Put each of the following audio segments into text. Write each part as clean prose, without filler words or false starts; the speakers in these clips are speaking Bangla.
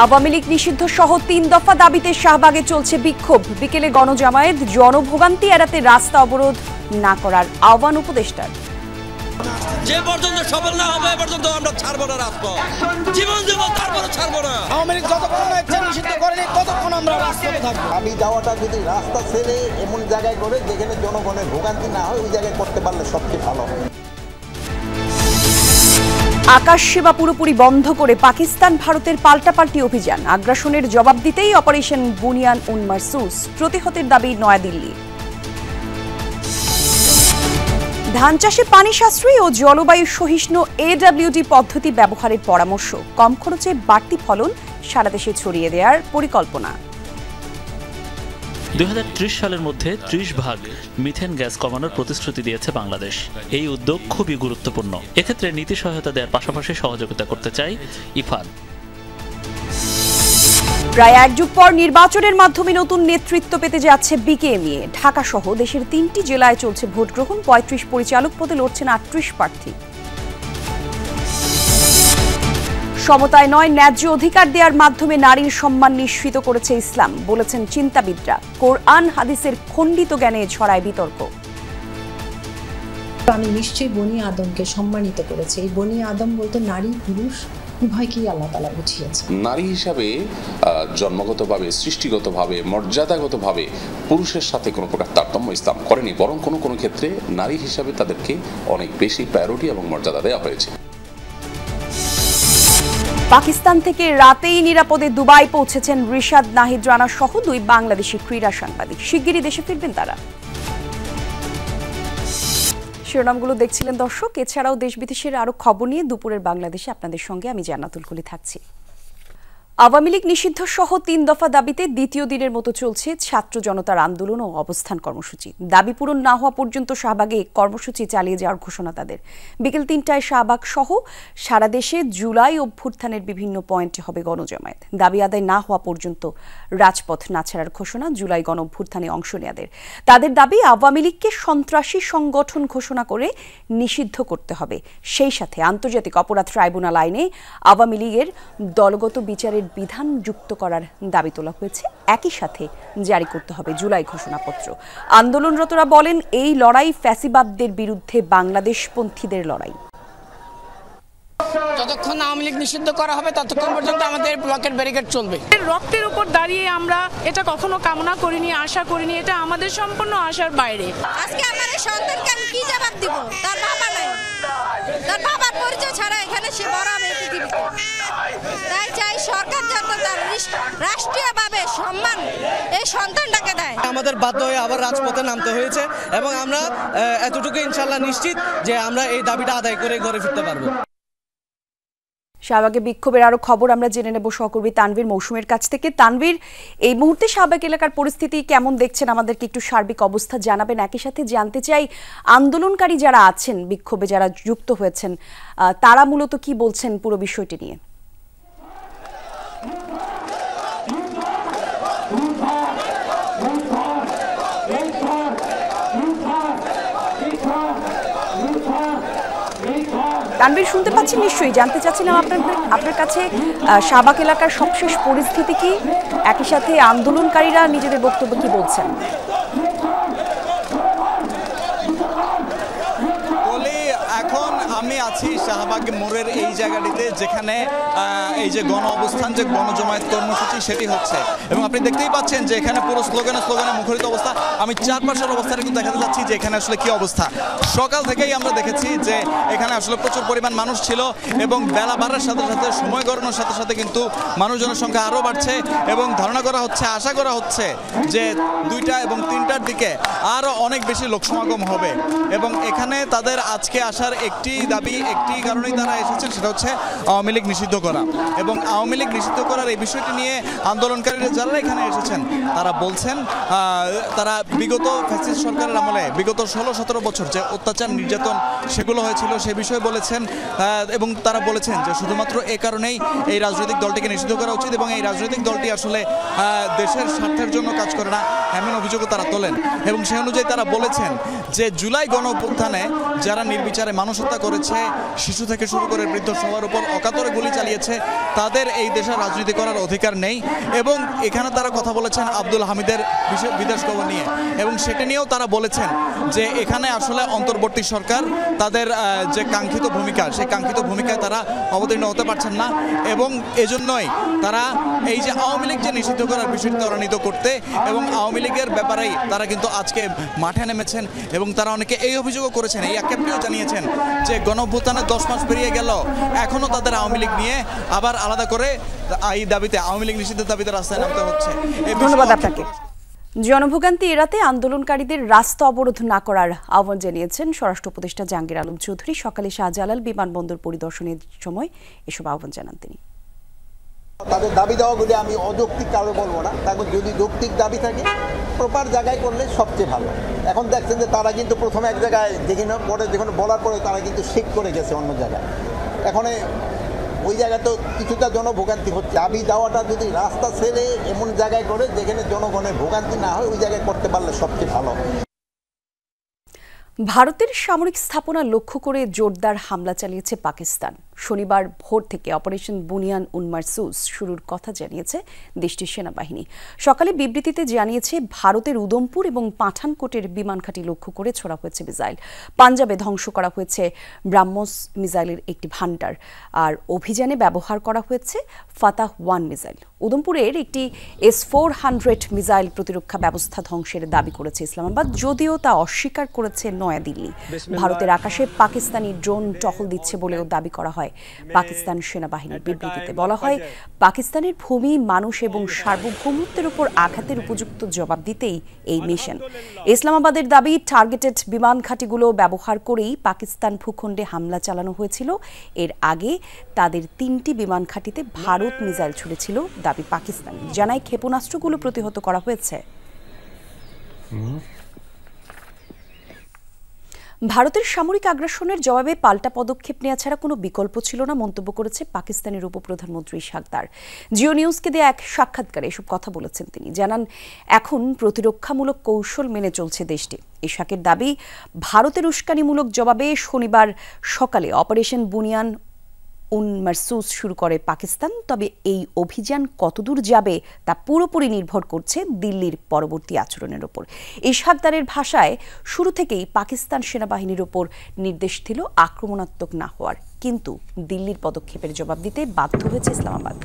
আওয়ামী লীগ নিষিদ্ধ সহ ৩ দফা দাবিতে শাহবাগে চলছে বিক্ষোভ। বিকেলে গণজামায়াত, জনভোগান্তি এড়াতে রাস্তা অবরোধ না করার আহ্বান উপদেষ্টার। যে পর্যন্ত সফল না হবে পর্যন্ত আমরা ছাড়বো না রাজপথ, জীবন দেব তারপরে ছাড়বো না। আওয়ামী লীগ যতক্ষণ নিষিদ্ধ করেনি ততক্ষণ আমরা রাজপথে থাকবো। আমি যাওয়াটা যদি রাস্তা ছেড়ে এমন জায়গায় করে যেখানে জনগণের ভোগান্তি না হয় ওই জায়গায় করতে পারলে সবচেয়ে ভালো হয়। আকাশ সেবা পুরোপুরি বন্ধ করে পাকিস্তান ভারতের পাল্টাপাল্টি অভিযান। আগ্রাসনের জবাব দিতেই অপারেশন বুনিয়ান উন মারসুস। প্রতিহতের দাবি নয়াদিল্লি। ধান চাষে পানি সাশ্রয়ী ও জলবায়ু সহিষ্ণু AWD পদ্ধতি ব্যবহারের পরামর্শ। কম খরচে বাড়তি ফলন সারা দেশে ছড়িয়ে দেওয়ার পরিকল্পনা। 2030 সালের মধ্যে 30% মিথেন গ্যাস কমানোর প্রতিশ্রুতি দিয়েছে বাংলাদেশ। এই উদ্যোগ খুবই গুরুত্বপূর্ণ। এক্ষেত্রে নীতি সহায়তা দেওয়ার পাশাপাশি সহযোগিতা করতে চাই ইফাদ। প্রায় এক যুগ পর নির্বাচনের মাধ্যমে নতুন নেতৃত্ব পেতে যাচ্ছে বিকেএমইএ। ঢাকা সহ দেশের 3টি জেলায় চলছে ভোট গ্রহণ। 35 পরিচালক পদে লড়ছেন 38 প্রার্থী। সমতায় নয়, ন্যায্য অধিকার দেওয়ার মাধ্যমে নারীর সম্মান নিশ্চিত করেছে ইসলাম, বলেছেন চিন্তাবিদরা। কোরআন হাদিসের খণ্ডিত জ্ঞানে ছড়ায় বিতর্ক। আমি নিশ্চয়ই বনি আদমকে সম্মানিত করেছে। এই বনি আদম বলতে নারী পুরুষ উভয়কেই আল্লাহ তাআলা বুঝিয়েছে। নারী হিসাবে জন্মগতভাবে, সৃষ্টিগতভাবে, মর্যাদাগতভাবে পুরুষের সাথে কোনো প্রকার তারতম্য ইসলাম করেনি, বরং কোনো কোনো ক্ষেত্রে নারী হিসাবে তাদেরকে অনেক বেশি প্রায়োরিটি এবং মর্যাদা দেওয়া হয়েছে। পাকিস্তান থেকে রাতেই নিরাপদে দুবাই পৌঁছেছেন রিশাদ নাহিদ রানা সহ 2 বাংলাদেশি ক্রীড়া সাংবাদিক। শিগগিরই দেশে ফিরবেন তারা। শিরোনামগুলো দেখছিলেন দর্শক। এছাড়াও দেশ বিদেশের আরো খবর নিয়ে দুপুরের বাংলাদেশে আপনাদের সঙ্গে আমি জান্নাতুল কুলি থাকছি। আওয়ামী লীগ নিষিদ্ধ সহ 3 দফা দাবিতে দ্বিতীয় দিনের মতো চলছে ছাত্র জনতার আন্দোলন ও অবস্থান কর্মসূচি। দাবি পূরণ না হওয়া পর্যন্ত শাহবাগে কর্মসূচি চালিয়ে যাওয়ার ঘোষণা তাদের। বিকেল 3টায় শাহবাগ সহ সারা দেশে জুলাই অভ্যুত্থানের বিভিন্ন পয়েন্টে হবে গণজামায়াত। দাবি আদায় না হওয়া পর্যন্ত রাজপথ না ছাড়ার ঘোষণা জুলাই গণ অভ্যুত্থানে অংশ নেওয়াদের। তাদের দাবি আওয়ামী লীগকে সন্ত্রাসী সংগঠন ঘোষণা করে নিষিদ্ধ করতে হবে। সেই সাথে আন্তর্জাতিক অপরাধ ট্রাইব্যুনাল আইনে আওয়ামী লীগের দলগত বিচারের বিধান যুক্ত করার দাবি তোলা হয়েছে। একই সাথে জারি করতে হবে জুলাই ঘোষণাপত্র। আন্দোলনরতরা বলেন, এই লড়াই ফ্যাসিবাদদের বিরুদ্ধে বাংলাদেশপন্থীদের লড়াই। যতক্ষণ আওয়ামী লীগ নিষিদ্ধ করা হবে ততক্ষণ পর্যন্ত আমাদের ব্লকের ব্যারিকেড চলবে। রক্তের উপর দাঁড়িয়ে আমরা এটা কখনো কামনা করিনি, আশা করিনি। এটা আমাদের সম্পূর্ণ আশার বাইরে। আজকে আমার এই সন্তানকে আমি কি জবাব দিব? তার বাবা নাই, তার বাবার পরিচয় ছাড়া এখানে সে বড় হবে পৃথিবীতে। তাই চাই সরকার যাতে তার রাষ্ট্রীয়ভাবে সম্মান এই সন্তানটাকে দেয়। আমাদের বাধ্য হয়ে আবার রাজপথে নামতে হয়েছে এবং আমরা এতটুকু ইনশাআল্লাহ নিশ্চিত যে আমরা এই দাবিটা আদায় করে ঘরে ফিরতে পারবো। শাহবাগে বিক্ষোভের আরো খবর আমরা জেনে নেব সহকর্মী তানভীর মৌসুমের কাছ থেকে। তানভীর, এই মুহূর্তে শাহবাগ এলাকার পরিস্থিতি কেমন দেখছেন? আমাদেরকে একটু সার্বিক অবস্থা জানাবেন। একই সাথে জানতে চাই, আন্দোলনকারী যারা আছেন, বিক্ষোভে যারা যুক্ত হয়েছেন, তারা মূলত কি বলছেন পুরো বিষয়টি নিয়ে? তানভীর, শুনতে পাচ্ছেন নিশ্চয়ই। জানতে চাচ্ছিলাম আপনার কাছে শাহবাগ এলাকার সবশেষ পরিস্থিতি কি, একই সাথে আন্দোলনকারীরা নিজেদের বক্তব্য কি বলছেন? এখন আমি আছি শাহবাগ মোড়ের এই জায়গাটিতে, যেখানে এই যে গণ অবস্থান, যে গণজমায়েত কর্মসূচি সেটি হচ্ছে এবং আপনি দেখতেই পাচ্ছেন যে এখানে পুরো স্লোগানে মুখরিত অবস্থা। আমি চারপাশের অবস্থাটা একটু দেখাতে যাচ্ছি যে এখানে আসলে কি অবস্থা। সকাল থেকেই আমরা দেখেছি যে এখানে আসলে প্রচুর পরিমাণ মানুষ ছিল এবং বেলা বাড়ার সাথে সাথে, সময় গড়ানোর সাথে সাথে কিন্তু মানুষজনের সংখ্যা আরও বাড়ছে এবং ধারণা করা হচ্ছে, আশা করা হচ্ছে যে 2টা এবং 3টার দিকে আরও অনেক বেশি লোক সমাগম হবে। এবং এখানে তাদের আজকে আসার একটি দাবি, একটি কারণেই তারা এসেছেন, সেটা হচ্ছে আওয়ামী লীগ নিষিদ্ধ করা। এবং আওয়ামী লীগ নিষিদ্ধ করার এই বিষয়টি নিয়ে আন্দোলনকারীরা যারা এখানে এসেছেন তারা বলছেন, তারা বিগত ফ্যাসিস্ট সরকারের আমলে বিগত 16-17 বছর যে অত্যাচার নির্যাতন সেগুলো হয়েছিল সে বিষয়ে বলেছেন এবং তারা বলেছেন যে শুধুমাত্র এ কারণেই এই রাজনৈতিক দলটিকে নিষিদ্ধ করা উচিত এবং এই রাজনৈতিক দলটি আসলে দেশের স্বার্থের জন্য কাজ করে না, এমন অভিযোগও তারা তোলেন। এবং সেই অনুযায়ী তারা বলেছেন যে জুলাই গণ অভ্যুত্থানে যারা নির্বিচারে মানুষ হত্যা করেছে, মধ্যে শিশু থেকে শুরু করে বৃদ্ধ সবার উপর অকাতরে গুলি চালিয়েছে, তাদের এই দেশে রাজনীতি করার অধিকার নেই। এবং এখানে তারা কথা বলেছেন আব্দুল হামিদের বিদেশ গমন নিয়ে, এবং সেটা নিয়েও তারা বলেছেন যে এখানে আসলে অন্তর্বর্তী সরকার তাদের যে কাঙ্ক্ষিত ভূমিকা, সেই কাঙ্ক্ষিত ভূমিকায় তারা অবতীর্ণ হতে পারছেন না, এবং এজন্যই তারা এই যে আওয়ামী লীগ যে নিষিদ্ধ করার বিষয়টি ত্বরান্বিত করতে এবং আওয়ামী লীগের ব্যাপারেই তারা কিন্তু আজকে মাঠে নেমেছেন। এবং তারা অনেকে এই অভিযোগও করেছেন, এই আক্ষেপটিও জানিয়েছেন যে গণঅভ্যুত্থানের 10 মাস পেরিয়ে গেল, এখনও তাদের আওয়ামী লীগ নিয়ে আবার আলাদা করে এই দাবিতে, আওয়ামী লীগ নিষিদ্ধের দাবিতে রাস্তায় নামতে হচ্ছে। ধন্যবাদ আপনাকে। জনভোগান্তি এড়াতে আন্দোলনকারীদের রাস্তা অবরোধ না করার আহ্বান জানিয়েছেন স্বরাষ্ট্র উপদেষ্টা জাহাঙ্গীর আলম চৌধুরী। সকালে শাহজালাল বিমানবন্দর পরিদর্শনের সময় এসব আহ্বান জানান তিনি। তাদের দাবি দেওয়াগুলি আমি অযৌক্তিক কারো বলবো না, তারপর যদি যৌক্তিক দাবি থাকে প্রপার জায়গায় করলে সবচেয়ে ভালো। এখন দেখছেন যে তারা কিন্তু প্রথমে এক জায়গায় দেখি না, পরে যখন বলার পরে তারা কিন্তু শিফট করে গেছে অন্য জায়গায়। এখন ওই জায়গায় তো কিছুটা জনভোগান্তি হচ্ছে। দাবি দেওয়াটা যদি রাস্তা ছেড়ে এমন জায়গায় করে যেখানে জনগণের ভোগান্তি না হয় ওই জায়গায় করতে পারলে সবচেয়ে ভালো। ভারতের সামরিক স্থাপনা লক্ষ্য করে জোরদার হামলা চালিয়েছে পাকিস্তান। শনিবার ভোর থেকে অপারেশন বুনিয়ান উন মারসুস শুরুর কথা জানিয়েছে দেশটির সেনাবাহিনী। সকালে বিবৃতিতে জানিয়েছে ভারতের উদমপুর এবং পাঠানকোটের বিমান ঘাঁটি লক্ষ্য করে ছোড়া হয়েছে মিসাইল। পাঞ্জাবে ধ্বংস করা হয়েছে ব্রাহ্মস মিসাইলের একটি ভান্ডার, আর অভিযানে ব্যবহার করা হয়েছে ফাতাহ 1 মিসাইল। উদমপুরের একটি S-400 মিসাইল প্রতিরক্ষা ব্যবস্থা ধ্বংসের দাবি করেছে ইসলামাবাদ, যদিও তা অস্বীকার করেছে নয়াদিল্লি। ভারতের আকাশে পাকিস্তানি ড্রোন টহল দিচ্ছে বলেও দাবি করা হয়। পাকিস্তান সেনাবাহিনীর বিবৃতিতে বলা হয়, পাকিস্তানের ভূমি, মানুষ এবং সার্বভৌমত্বের উপর আঘাতের উপযুক্ত জবাব দিতেই এই মিশন। ইসলামাবাদের দাবি, টার্গেটেড বিমান ঘাঁটিগুলো ব্যবহার করেই পাকিস্তান ভূখণ্ডে হামলা চালানো হয়েছিল। এর আগে তাদের 3টি বিমান ঘাঁটিতে ভারত মিসাইল ছুড়েছিল দাবি পাকিস্তান। জানায় ক্ষেপণাস্ত্রগুলো প্রতিহত করা হয়েছে। ভারতের সামরিক আগ্রাসনের জবাবে পাল্টা পদক্ষেপ নেওয়া ছাড়া কোনো বিকল্প ছিল না মন্তব্য করেছে পাকিস্তানের উপপ্রধানমন্ত্রী ইশাক দার। জিও নিউজকে দেয়া এক সাক্ষাৎকারে এসব কথা বলেছেন তিনি। জানান, এখন প্রতিরক্ষামূলক কৌশল মেনে চলছে দেশটি। ইশাকের দাবি, ভারতের উস্কানিমূলক জবাবে শনিবার সকালে অপারেশন বুনিয়ান উন মারসুস শুরু করে পাকিস্তান। তবে এই অভিযান কতদূর যাবে তা পুরোপুরি নির্ভর করছে দিল্লির পরবর্তী আচরণের ওপর। ইশাক দারের ভাষায়, শুরু থেকেই পাকিস্তান সেনাবাহিনীর ওপর নির্দেশ ছিল আক্রমণাত্মক না হওয়ার, কিন্তু দিল্লির পদক্ষেপের জবাব দিতে বাধ্য হয়েছে ইসলামাবাদ।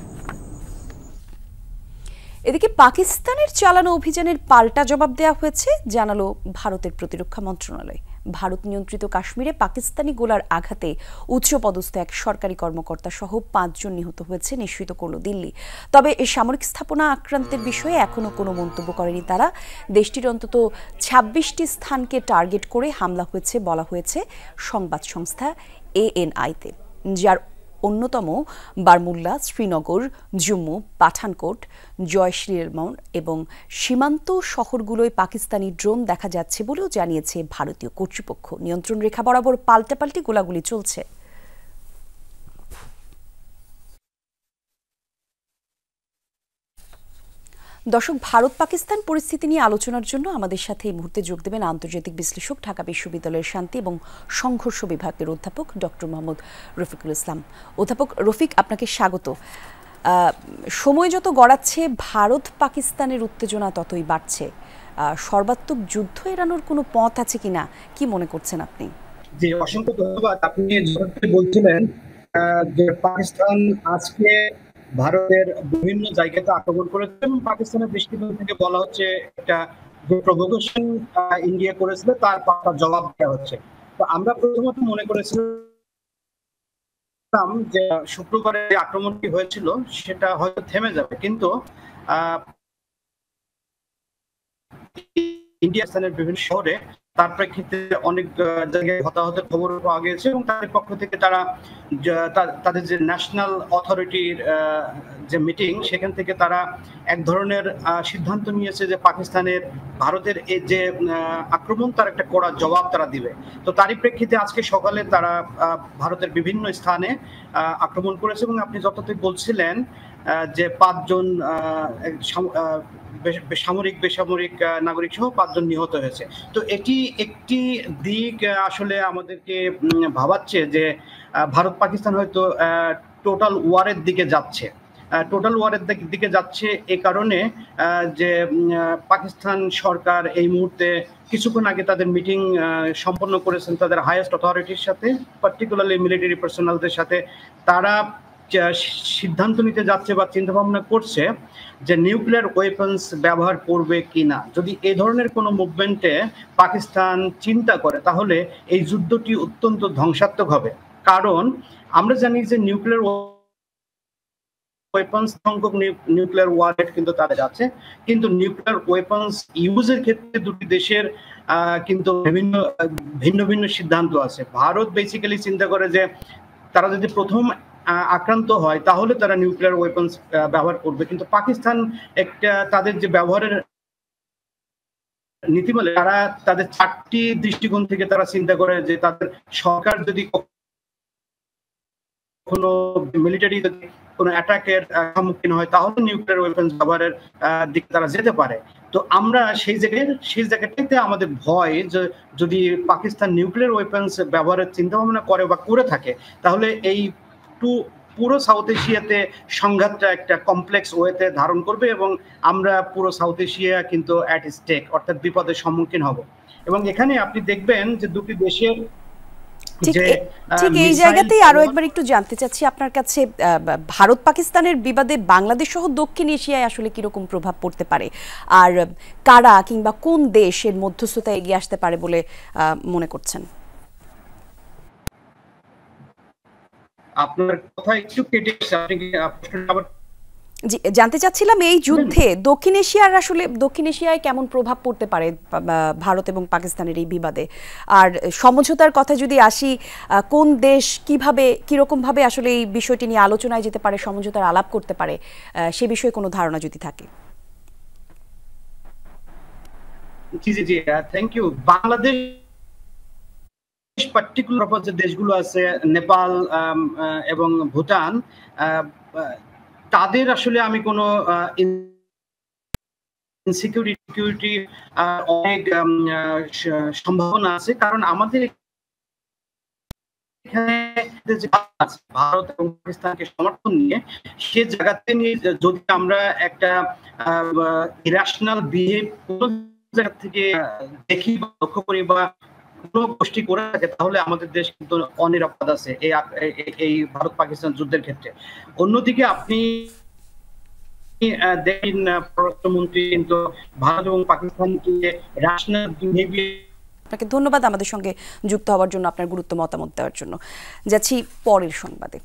এদিকে পাকিস্তানের চালানো অভিযানের পাল্টা জবাব দেওয়া হয়েছে জানালো ভারতের প্রতিরক্ষা মন্ত্রণালয়। ভারত নিয়ন্ত্রিত কাশ্মীরে পাকিস্তানি গোলার আঘাতে উচ্চপদস্থ এক সরকারি কর্মকর্তা সহ 5 জন নিহত হয়েছে নিশ্চিত করল দিল্লি। তবে এই সামরিক স্থাপনা আক্রান্তের বিষয়ে এখনো কোনো মন্তব্য করেনি তারা। দেশটির অন্তত 26টি স্থানকে টার্গেট করে হামলা হয়েছে বলা হয়েছে সংবাদ সংস্থা ANI-তে, যার অন্যতম বারমুল্লা, শ্রীনগর, জম্মু, পাঠানকোট, জয়শ্রীমান এবং সীমান্ত শহরগুলোয় পাকিস্তানি ড্রোন দেখা যাচ্ছে বলেও জানিয়েছে ভারতীয় কর্তৃপক্ষ। নিয়ন্ত্রণ রেখা বরাবর পাল্টাপাল্টি গোলাগুলি চলছে। দর্শক, ভারত পাকিস্তান পরিস্থিতি নিয়ে আলোচনার জন্য আমাদের সাথে এই মুহূর্তে যোগ দেবেন আন্তর্জাতিক বিশ্লেষক, ঢাকা বিশ্ববিদ্যালয়ের শান্তি এবং সংঘর্ষ বিভাগের অধ্যাপক ডক্টর মোহাম্মদ রফিকুল ইসলাম। অধ্যাপক রফিক, আপনাকে স্বাগত। সময় যত গড়াচ্ছে ভারত পাকিস্তানের উত্তেজনা ততই বাড়ছে। সর্বাত্মক যুদ্ধ এড়ানোর কোনো পথ আছে কিনা, কি মনে করছেন আপনি? জি, অসংখ্য ধন্যবাদ। আপনি বলছিলেন যে পাকিস্তান আজকে ভারতের বিভিন্ন জায়গাতে আক্রমণ করেছে এবং পাকিস্তানের দৃষ্টিকোণ থেকে বলা হচ্ছে একটা যে প্রভোকেশন ইন্ডিয়া করেছিল তার পাল্টা জবাব দেওয়া হচ্ছে। তো আমরা প্রথমত মনে করেছিলাম যে শুক্রবারে যে আক্রমণটি হয়েছিল সেটা হয়তো থেমে যাবে, কিন্তু ইন্ডিয়া স্থানের বিভিন্ন শহরে তার প্রেক্ষিতে অনেক জায়গায় হতাহতের খবর পাওয়া গেছে এবং তাদের পক্ষ থেকে তারা তাদের যে ন্যাশনাল অথরিটির যে মিটিং, সেখান থেকে তারা এক ধরনের সিদ্ধান্ত নিয়েছে যে পাকিস্তানের ভারতের এই যে আক্রমণ তার একটা কড়া জবাব তারা দিবে। তো তারই প্রেক্ষিতে আজকে সকালে তারা ভারতের বিভিন্ন স্থানে আক্রমণ করেছে এবং আপনি যতটুকু বলছিলেন যে 5 জন সামরিক বেসামরিক নাগরিক সহ 5 জন নিহত হয়েছে। তো এটি একটি দিক আসলে আমাদেরকে ভাবাচ্ছে যে ভারত পাকিস্তান হয়তো টোটাল ওয়ারের দিকে যাচ্ছে। এ কারণে যে পাকিস্তান সরকার এই মুহূর্তে কিছুক্ষণ আগে তাদের মিটিং সম্পন্ন করেছেন তাদের হাইয়েস্ট অথরিটির সাথে, পার্টিকুলারলি মিলিটারি পার্সোনালদের সাথে। তারা সিদ্ধান্ত নিতে যাচ্ছে বা চিন্তা ভাবনা করছে যে নিউক্লিয়ার ওয়েপন্স ব্যবহার করবে কিনা। যদি এই ধরনের কোনো মুভমেন্টে পাকিস্তান চিন্তা করে তাহলে এই যুদ্ধটি অত্যন্ত ধ্বংসাত্মক হবে। কারণ আমরা জানি যে নিউক্লিয়ার ওয়েপন্স সংখ্যক নিউক্লিয়ার ওয়ারহেড কিন্তু তাদের আছে, কিন্তু নিউক্লিয়ার ওয়েপন্স ইউজের ক্ষেত্রে দুটি দেশের কিন্তু ভিন্ন ভিন্ন সিদ্ধান্ত আছে। ভারত বেসিক্যালি চিন্তা করে যে তারা যদি প্রথম আক্রান্ত হয় তাহলে তারা নিউক্লিয়ার ওয়েপন্স ব্যবহার করবে, কিন্তু পাকিস্তান একটা তাদের যে ব্যবহারের নীতিমালা, তারা তাদের 4টি দৃষ্টিকোণ থেকে তারা চিন্তা করে যে তাদের সরকার যদি কোনো মিলিটারি কোনো অ্যাটাকের সম্মুখীন হয় তাহলে নিউক্লিয়ার ওয়েপন্স ব্যবহারের দিকে তারা যেতে পারে। তো আমরা সেই জায়গাটাতে আমাদের ভয় যে যদি পাকিস্তান নিউক্লিয়ার ওয়েপন্স ব্যবহারের চিন্তা ভাবনা করে বা করে থাকে তাহলে এই পুরো সাউথ এশিয়াতে সংঘাতটা একটা কমপ্লেক্স ওয়েতে ধারণ করবে এবং আমরা পুরো সাউথ এশিয়া কিন্তু অ্যাট স্টেক, অর্থাৎ বিপদের সম্মুখীন হব। এবং এখানে আপনি দেখবেন যে দুটি দেশের ঠিক এই জায়গাতেই আরো একবার একটু জানতে চাচ্ছি আপনার কাছে, ভারত পাকিস্তানের বিবাদে বাংলাদেশ সহ দক্ষিণ এশিয়ায় আসলে কিরকম প্রভাব পড়তে পারে, আর কারা কিংবা কোন দেশের মধ্যস্থতা এগিয়ে আসতে পারে বলে মনে করছেন? আপনার কথা একটু কেটে জি, জানতে চাচ্ছিলাম এই যুদ্ধে দক্ষিণ এশিয়ায় কেমন প্রভাব পড়তে পারে ভারত এবং পাকিস্তানের এই বিবাদে, আর সমঝোতার কথা যদি আসি, কোন দেশ কিরকম ভাবে আসলে এই বিষয়টি নিয়ে আলোচনায় যেতে পারে, সমঝোতার আলাপ করতে পারে, সে বিষয়ে কোনো ধারণা যদি থাকে। জি, থ্যাংক ইউ। বাংলাদেশ পার্টিকুলার যে দেশগুলো আছে, নেপাল এবং ভুটান, তাদের আসলে আমি কোনো ইনসিকিউরিটি অনেক সম্ভাবনা আছে, কারণ আমাদের এখানে ভারত এবং পাকিস্তানকে সমর্থন নিয়ে সে জায়গাতে নিয়ে যদি আমরা একটা ইরাশনাল বিহেভ কোনো জায়গা থেকে দেখি বা লক্ষ্য করি বা কোনো গোষ্ঠী করে থাকে তাহলে আমাদের দেশ কিন্তু অনিরাপদ আছে এই ভারত পাকিস্তান যুদ্ধের ক্ষেত্রে। অন্যদিকে আপনি দেখেন পররাষ্ট্রমন্ত্রী কিন্তু ভারত এবং পাকিস্তানকে ন্যাশনাল বিহেভিয়ার। আপনাকে ধন্যবাদ আমাদের সঙ্গে যুক্ত হওয়ার জন্য, আপনার গুরুত্ব মতামত দেওয়ার জন্য। যাচ্ছি পরের সংবাদে।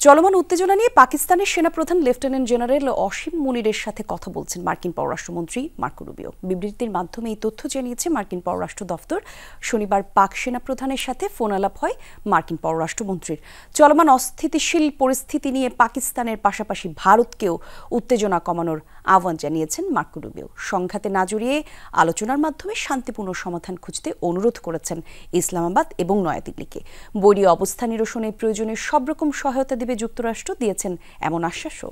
চলমান উত্তেজনা নিয়ে পাকিস্তানের সেনাপ্রধান লেফটেন্যান্ট জেনারেল অসীম মুনিরের সাথে কথা বলছেন মার্কিন পররাষ্ট্রমন্ত্রী মার্কো রুবিও। বিবৃতির মাধ্যমে এই তথ্য জানিয়েছে মার্কিন পররাষ্ট্র দফতর। শনিবার পাক সেনাপ্রধানের সাথে ফোন আলাপ হয় মার্কিন পররাষ্ট্রমন্ত্রীর। চলমান অস্থিতিশীল পরিস্থিতি নিয়ে পাকিস্তানের পাশাপাশি ভারতকেও উত্তেজনা কমানোর আহ্বান জানিয়েছেন মার্কো রুবিও। সংঘাতে না জড়িয়ে আলোচনার মাধ্যমে শান্তিপূর্ণ সমাধান খুঁজতে অনুরোধ করেছেন ইসলামাবাদ এবং নয়াদিল্লিকে। বৈরী অবস্থা নিরসনে প্রয়োজনে সব রকম সহায়তা দেবে যুক্তরাষ্ট্র, দিয়েছেন এমন আশ্বাসও।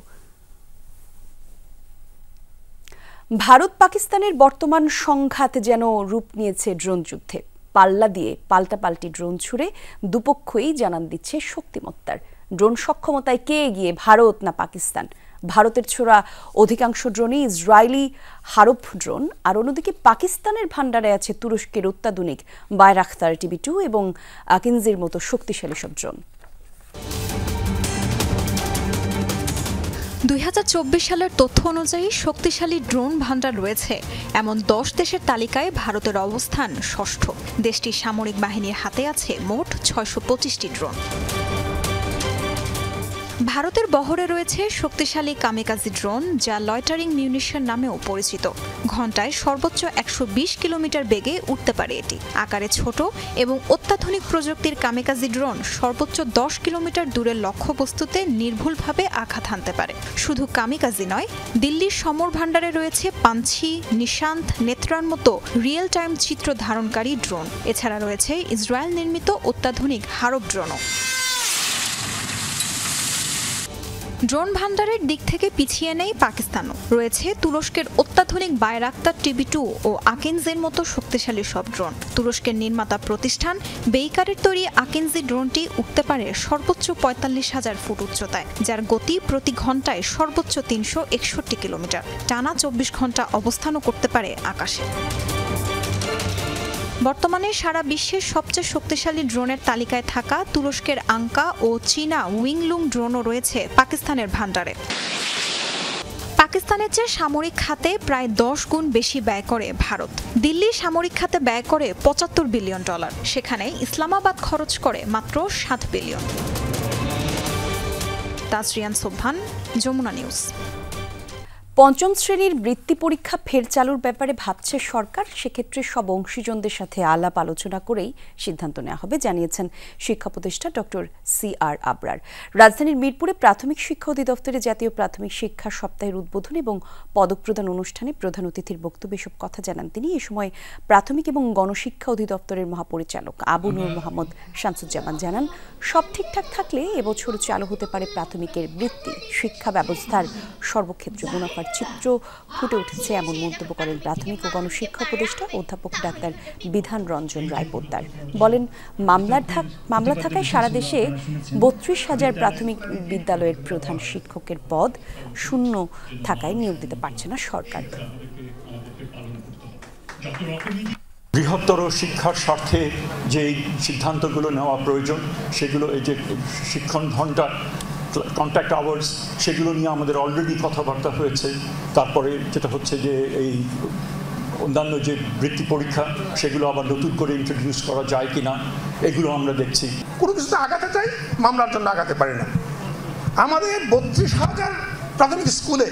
ভারত পাকিস্তানের বর্তমান সংঘাত যেন রূপ নিয়েছে ড্রোন যুদ্ধে। পাল্লা দিয়ে পাল্টাপাল্টি ড্রোন ছুড়ে দুপক্ষই জানান দিচ্ছে শক্তিমত্তার। ড্রোন সক্ষমতায় কে এগিয়ে, ভারত না পাকিস্তান? ভারতের ছোড়া অধিকাংশ ড্রোনই ইসরায়েলি হারপ ড্রোন, আর অন্যদিকে পাকিস্তানের ভান্ডারে আছে তুরস্কের অত্যাধুনিক বাইরাখতার TB2 এবং আকিনজির মতো শক্তিশালী সব ড্রোন। 2024 সালের তথ্য অনুযায়ী শক্তিশালী ড্রোন ভান্ডার রয়েছে এমন 10 দেশের তালিকায় ভারতের অবস্থান ষষ্ঠ। দেশটির সামরিক বাহিনীর হাতে আছে মোট 625টি ড্রোন। ভারতের বহরে রয়েছে শক্তিশালী কামিকাজি ড্রোন, যা লয়টারিং মিউনিশন নামেও পরিচিত। ঘণ্টায় সর্বোচ্চ 120 কিলোমিটার বেগে উঠতে পারে এটি। আকারে ছোট এবং অত্যাধুনিক প্রযুক্তির কামিকাজি ড্রোন সর্বোচ্চ 10 কিলোমিটার দূরের লক্ষ্যবস্তুতে নির্ভুলভাবে আঘাত হানতে পারে। শুধু কামিকাজি নয়, দিল্লির সমর ভান্ডারে রয়েছে পাঞ্ছি, নিশান্ত, নেত্রার মতো রিয়েল টাইম চিত্র ধারণকারী ড্রোন। এছাড়া রয়েছে ইসরায়েল নির্মিত অত্যাধুনিক হারপ ড্রোনও। ড্রোন ভান্ডারের দিক থেকে পিছিয়ে নেই পাকিস্তানও। রয়েছে তুরস্কের অত্যাধুনিক বায়রাক্তার TB2 ও আকিনজির মতো শক্তিশালী সব ড্রোন। তুরস্কের নির্মাতা প্রতিষ্ঠান বেইকারের তৈরি আকিনজি ড্রোনটি উঠতে পারে সর্বোচ্চ 45,000 ফুট উচ্চতায়, যার গতি প্রতি ঘন্টায় সর্বোচ্চ 361 কিলোমিটার। টানা 24 ঘন্টা অবস্থানও করতে পারে আকাশে। বর্তমানে সারা বিশ্বের সবচেয়ে শক্তিশালী ড্রোনের তালিকায় থাকা তুরস্কের আঙ্কা ও চীনা উইংলুং ড্রোনও রয়েছে পাকিস্তানের ভান্ডারে। পাকিস্তানের চেয়ে সামরিক খাতে প্রায় 10 গুণ বেশি ব্যয় করে ভারত। দিল্লি সামরিক খাতে ব্যয় করে $75 বিলিয়ন, সেখানে ইসলামাবাদ খরচ করে মাত্র $7 বিলিয়ন। তাসরিয়ান সোবহান, যমুনা নিউজ। পঞ্চম শ্রেণীর বৃত্তি পরীক্ষা ফের চালুর ব্যাপারে ভাবছে সরকার। সেক্ষেত্রে সব অংশীজনদের সাথে আলাপ আলোচনা করেই সিদ্ধান্ত নেওয়া হবে, জানিয়েছেন শিক্ষা উপদেষ্টা ডক্টর CR আবরার। রাজধানীর মিরপুরে প্রাথমিক শিক্ষা অধিদপ্তরে জাতীয় প্রাথমিক শিক্ষা সপ্তাহের উদ্বোধন এবং পদক প্রদান অনুষ্ঠানে প্রধান অতিথির বক্তব্যে এসব কথা জানান তিনি। এ সময় প্রাথমিক এবং গণশিক্ষা অধিদপ্তরের মহাপরিচালক আবু নূর মোহাম্মদ শামসুজ্জামান জানান, সব ঠিকঠাক থাকলে এবছর চালু হতে পারে প্রাথমিকের বৃত্তি। শিক্ষা ব্যবস্থার সর্বক্ষেত্রে মুনাফা চিত্র ফুটে উঠেছে এমন মন্তব্য করেন প্রাথমিক ও গণশিক্ষা উপদেষ্টা অধ্যাপক ডাক্তার বিধান রঞ্জন রায় পোদ্দার। বলেন, মামলা থাকায় সারা দেশে 32,000 প্রাথমিক বিদ্যালয়ের প্রধান শিক্ষকের পদ শূন্য থাকায় নিয়োগ দিতে পারছে না সরকার। বৃহত্তর শিক্ষার স্বার্থে যে সিদ্ধান্তগুলো নেওয়া প্রয়োজন, সেগুলো এই যে শিক্ষণ ঘণ্টা, কন্ট্যাক্ট আওয়ার্স, সেগুলো নিয়ে আমাদের অলরেডি কথাবার্তা হয়েছে। তারপরে যেটা হচ্ছে যে এই অন্যান্য যে বৃত্তি পরীক্ষা, সেগুলো আবার নতুন করে ইন্ট্রোডিউস করা যায় কিনা, এগুলো আমরা দেখছি। কোনো কিছুতে আগাতে চাই, মামলার জন্য আগাতে পারি না। আমাদের 32,000 প্রাথমিক স্কুলে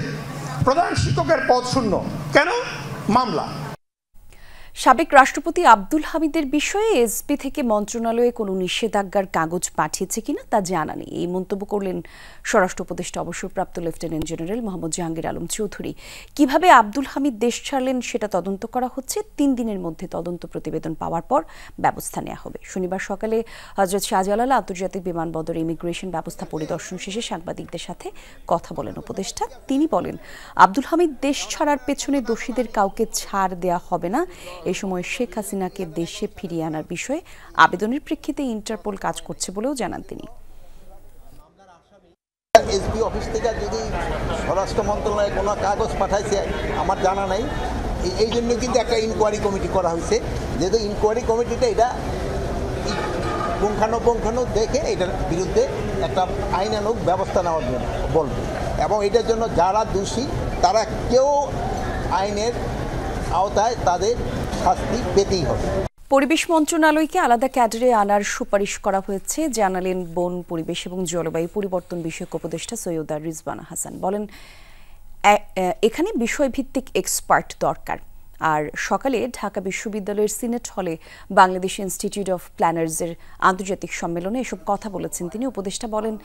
প্রধান শিক্ষকের পদ শূন্য, কেন? মামলা। সাবেক রাষ্ট্রপতি আব্দুল হামিদের বিষয়ে এসপি থেকে মন্ত্রণালয়ে কোনো নিষেধাজ্ঞার কাগজ পাঠিয়েছে কিনা তা জানা নেই, এই মন্তব্য করলেন স্বরাষ্ট্র উপদেষ্টা অবসরপ্রাপ্ত লেফটেন্যান্ট জেনারেল মোহাম্মদ জাহাঙ্গীর আলম চৌধুরী। কিভাবে আব্দুল হামিদ দেশ ছাড়লেন সেটা তদন্ত করা হচ্ছে। 3 দিনের মধ্যে তদন্ত প্রতিবেদন পাওয়ার পর ব্যবস্থা নেওয়া হবে। শনিবার সকালে হযরত শাহজালাল আন্তর্জাতিক বিমানবন্দরে ইমিগ্রেশন ব্যবস্থা পরিদর্শন শেষে সাংবাদিকদের সাথে কথা বলেন উপদেষ্টা। তিনি বলেন, আব্দুল হামিদ দেশ ছাড়ার পেছনে দোষীদের কাউকে ছাড় দেয়া হবে না। এ সময় শেখ হাসিনাকে দেশে ফিরিয়ে আনার বিষয়ে আবেদনের প্রেক্ষিতে ইন্টারপোল কাজ করছে বলেও জানান তিনি। এসপি অফিস থেকে যদি স্বরাষ্ট্র মন্ত্রণালয়ে কোনো কাগজ পাঠাইছে আমার জানা নাই, এই জন্য কিন্তু একটা ইনকোয়ারি কমিটি করা হয়েছে। যেহেতু ইনকোয়ারি কমিটিটা এটা পুঙ্খানুপুঙ্খানু দেখে এটার বিরুদ্ধে একটা আইনানুগ ব্যবস্থা নেওয়ার জন্য বলবে, এবং এটার জন্য যারা দোষী তারা কেউ আইনের আওতায় তাদের শাস্তি পেতেই হবে। পরিবেশ মন্ত্রণালয়কে আলাদা ক্যাডারে আনার সুপারিশ করা হয়েছে, জানালেন বন, পরিবেশ এবং জলবায়ু পরিবর্তন বিষয়ক উপদেষ্টা সৈয়দা রিজওয়ানা হাসান। বলেন, এখানে বিষয়ভিত্তিক এক্সপার্ট দরকার। আর সকালে ঢাকা বিশ্ববিদ্যালয়ের সিনেট হলে বাংলাদেশ ইনস্টিটিউট অফ প্ল্যানার্সের আন্তর্জাতিক সম্মেলনে এসব কথা বলেছেন তিনি। উপদেষ্টা বলেন,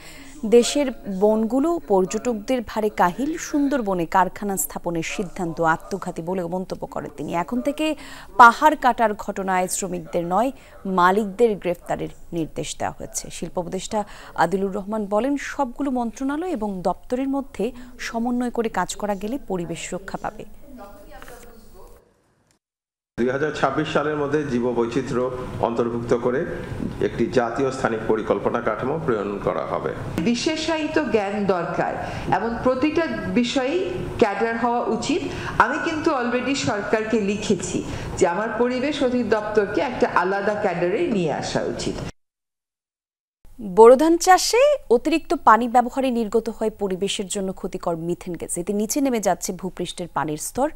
দেশের বনগুলো পর্যটকদের ভারে কাহিল, সুন্দরবনে কারখানা স্থাপনের সিদ্ধান্ত আত্মঘাতী বলেও মন্তব্য করেন তিনি। এখন থেকে পাহাড় কাটার ঘটনায় শ্রমিকদের নয়, মালিকদের গ্রেফতারের নির্দেশ দেওয়া হয়েছে। শিল্প উপদেষ্টা আদিলুর রহমান বলেন, সবগুলো মন্ত্রণালয় এবং দপ্তরের মধ্যে সমন্বয় করে কাজ করা গেলে পরিবেশ রক্ষা পাবে। 2026 সালের মধ্যে জীববৈচিত্র্য অন্তর্ভুক্ত করে একটি জাতীয় স্থানিক পরিকল্পনা কাঠামো প্রণয়ন করা হবে। বিশেষায়িত জ্ঞান দরকার, এমন প্রতিটা বিষয়েই ক্যাডার হওয়া উচিত। আমি কিন্তু অলরেডি সরকারকে লিখেছি যে আমার পরিবেশ অধিদপ্তরকে একটা আলাদা ক্যাডারে নিয়ে আসা উচিত। বোরো ধান চাষে অতিরিক্ত পানি ব্যবহারে নির্গত হয় পরিবেশের জন্য ক্ষতিকর মিথেন গ্যাস। এতে নিচে নেমে যাচ্ছে ভূপৃষ্ঠের পানির স্তর,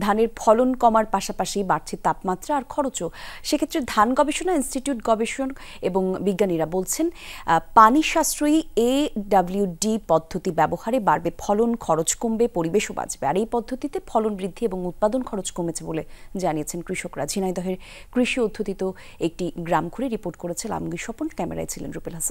ধানের ফলন কমার পাশাপাশি বাড়ছে তাপমাত্রা আর খরচও। সেক্ষেত্রে ধান গবেষণা ইনস্টিটিউট গবেষক এবং বিজ্ঞানীরা বলছেন, পানি সাশ্রয়ী AWD পদ্ধতি ব্যবহারে বাড়বে ফলন, খরচ কমবে, পরিবেশও বাঁচবে। আর এই পদ্ধতিতে ফলন বৃদ্ধি এবং উৎপাদন খরচ কমেছে বলে জানিয়েছেন কৃষকরা। ঝিনাইদহের কৃষি অধ্যুষিত একটি গ্রাম ঘুরে রিপোর্ট করেছে আলমগীর স্বপন, ক্যামেরায় ছিলেন রুবেল হাসান।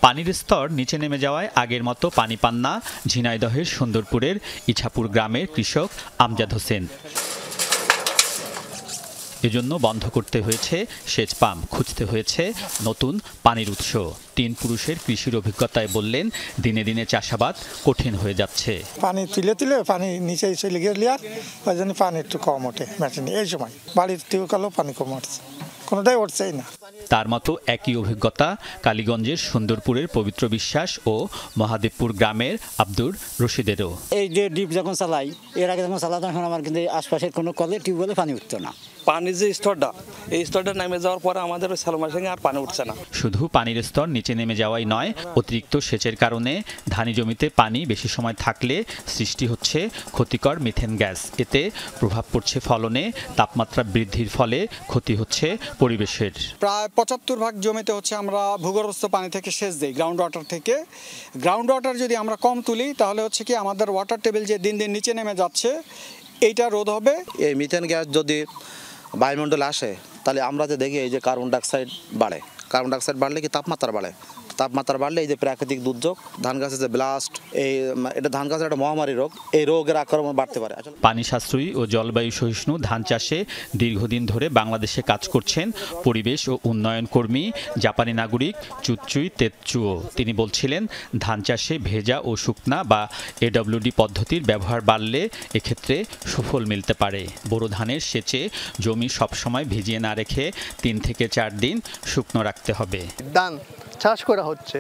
পানির স্তর নিচে নেমে যাওয়ায় আগের মতো পানি পান না ঝিনাইদহের সুন্দরপুরের ইছাপুর গ্রামের কৃষক আমজাদ হোসেন। এজন্য বন্ধ করতে হয়েছে সেচ পাম্প, খুঁজতে হয়েছে নতুন পানির উৎস। 3 পুরুষের কৃষির অভিজ্ঞতায় বললেন, দিনে দিনে চাষাবাদ কঠিন হয়ে যাচ্ছে। পানি তুলে পানি নিচে চলে গেলে আর ওই জন্য পানি একটু কম ওঠে মেশিনে। এই সময় বাড়ির টিউবওয়েলেও পানি কম উঠছে, কোনোটাই উঠছেই না। তার মতো একই অভিজ্ঞতা কালীগঞ্জের সুন্দরপুরের পবিত্র বিশ্বাস ও মহাদেবপুর গ্রামের আব্দুর রশিদেরও। এই যে ডিপ যখন চালাই, এর আগে যখন চালাতাম এখন আমার কিন্তু আশপাশের কোনো কলে টিউবওয়েলে পানি উঠতো না। পানির যে স্তরটা, এই স্তরটা নেমে যাওয়ার পরে আমাদের ওই স্যালো মেশিনে আর পানি উঠছে না। শুধু পানির স্তর নিচে নেমে যাওয়াই নয়, অতিরিক্ত সেচের কারণে ধানি জমিতে পানি বেশি সময় থাকলে সৃষ্টি হচ্ছে ক্ষতিকর মিথেন গ্যাস। এতে প্রভাব পড়ছে ফলনে, তাপমাত্রা বৃদ্ধির ফলে ক্ষতি হচ্ছে পরিবেশের। প্রায় 75% জমিতে হচ্ছে আমরা ভূগর্ভস্থ পানি থেকে সেচ দিই, গ্রাউন্ড ওয়াটার থেকে। গ্রাউন্ড ওয়াটার যদি আমরা কম তুলি তাহলে হচ্ছে কি আমাদের ওয়াটার টেবিল যে দিন দিন নিচে নেমে যাচ্ছে, এইটা রোধ হবে। এই মিথেন গ্যাস যদি বায়ুমণ্ডলে আসে তাহলে আমরা যে দেখি এই যে কার্বন ডাইঅক্সাইড বাড়ে, কার্বন ডাইঅক্সাইড বাড়লে কি তাপমাত্রা বাড়ে, তাপমাত্রা বাড়লে এই যে প্রাকৃতিক দুর্যোগ, ধান গাছের যে ব্লাস্ট, এটা ধান গাছের একটা মহামারী রোগ, এই রোগের আক্রমণ বাড়তে পারে। পানি সাশ্রয়ী ও জলবায়ু সহিষ্ণু ধান চাষে দীর্ঘদিন ধরে বাংলাদেশে কাজ করছেন পরিবেশ ও উন্নয়ন কর্মী জাপানি নাগরিক চুচ্চুই তেতচুও। তিনি বলছিলেন, ধান চাষে ভেজা ও শুকনা বা AWD পদ্ধতির ব্যবহার বাড়লে এক্ষেত্রে সুফল মিলতে পারে। বোরো ধানের সেচে জমি সবসময় ভিজিয়ে না রেখে 3 থেকে 4 দিন শুকনো রাখতে হবে। ধান চাষ করা হচ্ছে,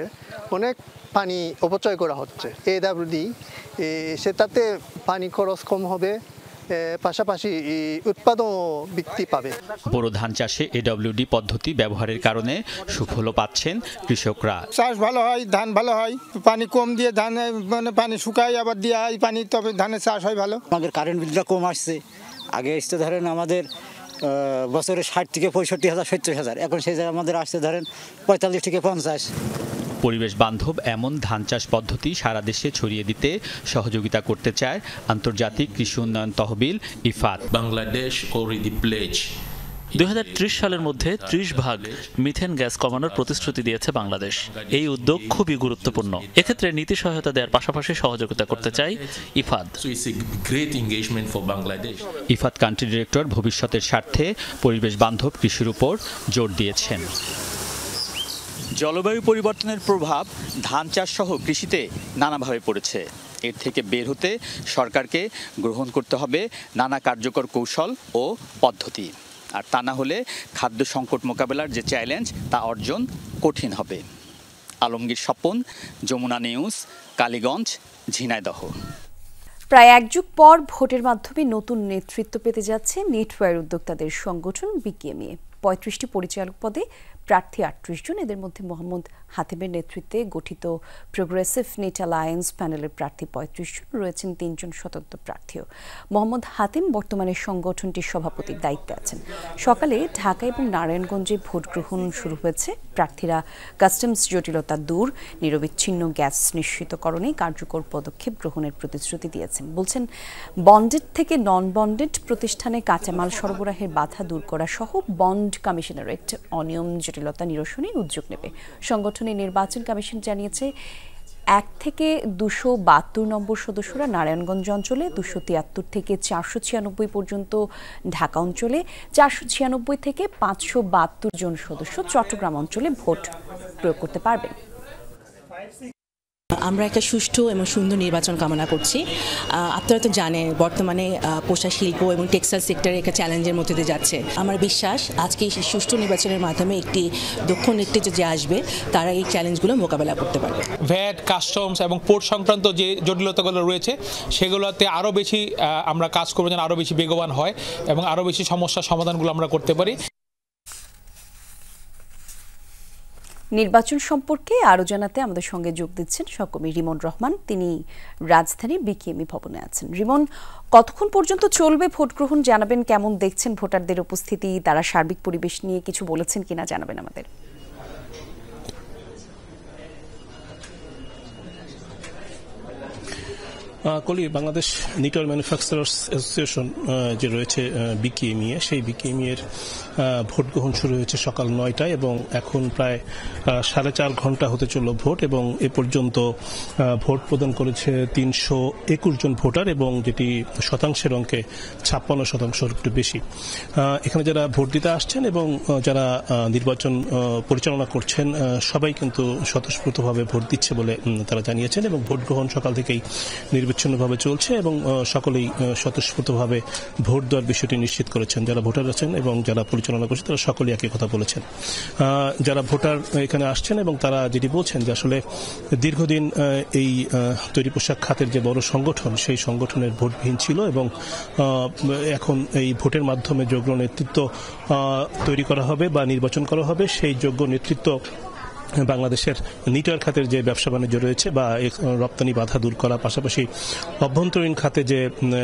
অনেক পানি অপচয় করা হচ্ছে। AWD সেটাতে পানি খরচ কম হবে, পাশাপাশি উৎপাদন বৃদ্ধি পাবে। বোরো ধান চাষে AWD পদ্ধতি ব্যবহারের কারণে সুফলও পাচ্ছেন কৃষকরা। চাষ ভালো হয়, ধান ভালো হয়। পানি কম দিয়ে ধান মানে পানি শুকায় আবার দিয়ে হয় পানি, তবে ধানের চাষ হয় ভালো। আমাদের কারেন্ট বিলটা কম আসছে। আগে আসতে ধরেন আমাদের বছরে 60 থেকে 65,000 70,000, এখন সেই জায়গায় আমাদের আসতে ধরেন 45 থেকে 50। পরিবেশ বান্ধব এমন ধান চাষ পদ্ধতি সারা দেশে ছড়িয়ে দিতে সহযোগিতা করতে চায় আন্তর্জাতিক কৃষি উন্নয়ন তহবিল ইফাদ। বাংলাদেশ অলরেডি প্লেজ 2030 সালের মধ্যে 30% মিথেন গ্যাস কমানোর প্রতিশ্রুতি দিয়েছে বাংলাদেশ। এই উদ্যোগ খুবই গুরুত্বপূর্ণ। এক্ষেত্রে নীতি সহায়তা দেওয়ার পাশাপাশি সহযোগিতা করতে চাই ইফাদ। ইফাদ কান্ট্রি ডিরেক্টর ভবিষ্যতের স্বার্থে পরিবেশ বান্ধব কৃষির উপর জোর দিয়েছেন। জলবায়ু পরিবর্তনের প্রভাব ধান চাষ সহ কৃষিতে নানাভাবে পড়েছে। এর থেকে বের হতে সরকারকে গ্রহণ করতে হবে নানা কার্যকর কৌশল ও পদ্ধতি। আর তা না হলে খাদ্য সংকট মোকাবেলার যে চ্যালেঞ্জ তা অর্জন কঠিন হবে। আলমগীর স্বপন, যমুনা নিউজ, কালীগঞ্জ, ঝিনাইদহ। প্রায় 1 যুগ পর ভোটের মাধ্যমে নতুন নেতৃত্ব পেতে যাচ্ছে নেটওয়ার উদ্যোক্তাদের সংগঠন বিকেএমএ। 35টি পরিচালক পদে প্রার্থী 38 জন। এদের মধ্যে মোহাম্মদ হাতিমের নেতৃত্বে গঠিত প্রোগ্রেসিভ নেট অ্যালায়েন্স প্যানেলের প্রার্থী 35 জন, রয়েছেন 3 জন স্বতন্ত্র প্রার্থীও। মোহাম্মদ হাতিম বর্তমানে সংগঠনটির সভাপতির দায়িত্বে আছেন। সকালে ঢাকা এবং নারায়ণগঞ্জে ভোট গ্রহণ শুরু হয়েছে। প্রার্থীরা কাস্টমস জটিলতা দূর, নিরবিচ্ছিন্ন গ্যাস নিশ্চিতকরণে কার্যকর পদক্ষেপ গ্রহণের প্রতিশ্রুতি দিয়েছেন। বলছেন, বন্ডেড থেকে নন বন্ডেড প্রতিষ্ঠানে কাঁচামাল সরবরাহের বাধা দূর করা সহ বন্ড কমিশনারেট অনিয়ম জটিলতা নিরসনে উদ্যোগ নেবে। সংগঠনের নির্বাচন কমিশন জানিয়েছে 1 থেকে 272 নম্বর সদস্যরা নারায়ণগঞ্জ অঞ্চলে, 273 থেকে 496 পর্যন্ত ঢাকা অঞ্চলে, 496 থেকে 572 জন সদস্য চট্টগ্রাম অঞ্চলে ভোট প্রয়োগ করতে পারবেন। আমরা একটা সুষ্ঠু এবং সুন্দর নির্বাচন কামনা করছি। আপনারা তো জানেন বর্তমানে পোশাক শিল্প এবং টেক্সটাইল সেক্টরে একটা চ্যালেঞ্জের মধ্যে দিয়ে যাচ্ছে। আমার বিশ্বাস আজকে এই সুষ্ঠু নির্বাচনের মাধ্যমে একটি দক্ষ নেতৃত্ব যে আসবে তারা এই চ্যালেঞ্জগুলো মোকাবেলা করতে পারবে। ভ্যাট, কাস্টমস এবং পোর্ট সংক্রান্ত যে জটিলতাগুলো রয়েছে সেগুলোতে আরও বেশি আমরা কাজ করবো যেন আরও বেশি বেগবান হয় এবং আরও বেশি সমস্যার সমাধানগুলো আমরা করতে পারি। নির্বাচন সম্পর্কে আরও জানাতে আমাদের সঙ্গে যোগ দিচ্ছেন সহকর্মী রিমন রহমান। তিনি রাজধানীর বিকেএমই ভবনে আছেন। রিমন, কতক্ষণ পর্যন্ত চলবে ভোট গ্রহণ জানাবেন? কেমন দেখছেন ভোটারদের উপস্থিতি? তারা সার্বিক পরিবেশ নিয়ে কিছু বলেছেন কিনা জানাবেন আমাদের। কলি বাংলাদেশ নিটল ম্যানুফ্যাকচারার্স অ্যাসোসিয়েশন যে রয়েছে বিকেএমইএ, সেই বিকেএমইএর ভোট গ্রহণ শুরু হয়েছে সকাল 9টায় এবং এখন প্রায় 4.5 ঘন্টা হতে চলল ভোট, এবং এ পর্যন্ত ভোট প্রদান করেছে 321 জন ভোটার, এবং যেটি শতাংশের অঙ্কে 56% একটু বেশি। এখানে যারা ভোট দিতে আসছেন এবং যারা নির্বাচন পরিচালনা করছেন সবাই কিন্তু স্বতঃস্ফূর্তভাবে ভোট দিচ্ছে বলে তারা জানিয়েছেন, এবং ভোট গ্রহণ সকাল থেকেই নির্বিচ্ছিন্নভাবে চলছে এবং সকলেই স্বতঃস্ফূর্তভাবে ভোট দেওয়ার বিষয়টি নিশ্চিত করেছেন। যারা ভোটার আছেন এবং যারা পরিচালনা করছেন তারা সকলেই একই কথা বলেছেন। যারা ভোটার এখানে আসছেন এবং তারা যেটি বলছেন যে আসলে দীর্ঘদিন এই তৈরি পোশাক খাতের যে বড় সংগঠন, সেই সংগঠনের ভোটবিহীন ছিল এবং এখন এই ভোটের মাধ্যমে যোগ্য নেতৃত্ব তৈরি করা হবে বা নির্বাচন করা হবে। সেই যোগ্য নেতৃত্ব বাংলাদেশের নিটল খাতের যে ব্যবসা বাণিজ্য রয়েছে বা রপ্তানি বাধা দূর করার পাশাপাশি অভ্যন্তরীণ খাতে যে